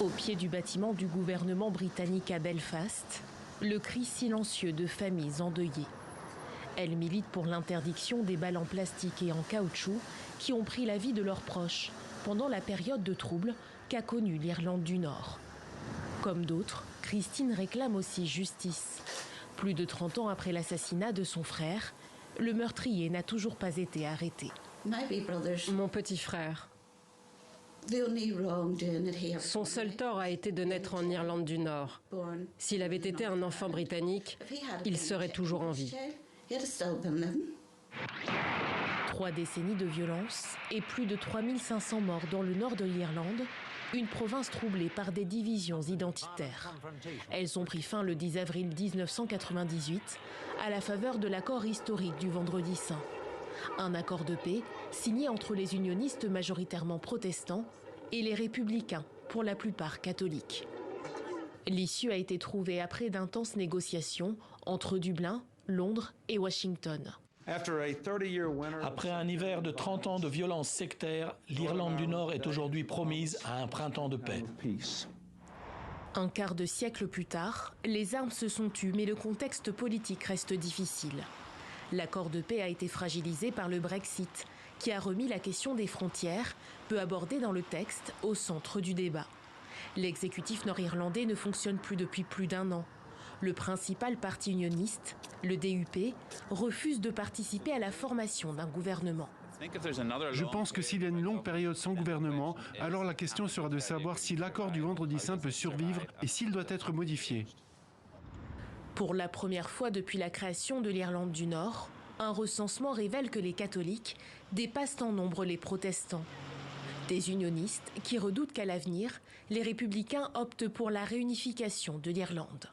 Au pied du bâtiment du gouvernement britannique à Belfast, le cri silencieux de familles endeuillées. Elles militent pour l'interdiction des balles en plastique et en caoutchouc qui ont pris la vie de leurs proches pendant la période de trouble qu'a connue l'Irlande du Nord. Comme d'autres, Christine réclame aussi justice. Plus de 30 ans après l'assassinat de son frère, le meurtrier n'a toujours pas été arrêté. Mon petit frère. Son seul tort a été de naître en Irlande du Nord. S'il avait été un enfant britannique, il serait toujours en vie. 3 décennies de violence et plus de 3500 morts dans le nord de l'Irlande, une province troublée par des divisions identitaires. Elles ont pris fin le 10 avril 1998 à la faveur de l'accord historique du Vendredi Saint. Un accord de paix signé entre les unionistes majoritairement protestants et les républicains, pour la plupart catholiques. L'issue a été trouvée après d'intenses négociations entre Dublin, Londres et Washington. Après un hiver de 30 ans de violence sectaire, l'Irlande du Nord est aujourd'hui promise à un printemps de paix. Un quart de siècle plus tard, les armes se sont tues, mais le contexte politique reste difficile. L'accord de paix a été fragilisé par le Brexit, qui a remis la question des frontières, peu abordée dans le texte, au centre du débat. L'exécutif nord-irlandais ne fonctionne plus depuis plus d'1 an. Le principal parti unioniste, le DUP, refuse de participer à la formation d'un gouvernement. Je pense que s'il y a une longue période sans gouvernement, alors la question sera de savoir si l'accord du Vendredi Saint peut survivre et s'il doit être modifié. Pour la première fois depuis la création de l'Irlande du Nord, un recensement révèle que les catholiques dépassent en nombre les protestants. Des unionistes qui redoutent qu'à l'avenir, les républicains optent pour la réunification de l'Irlande.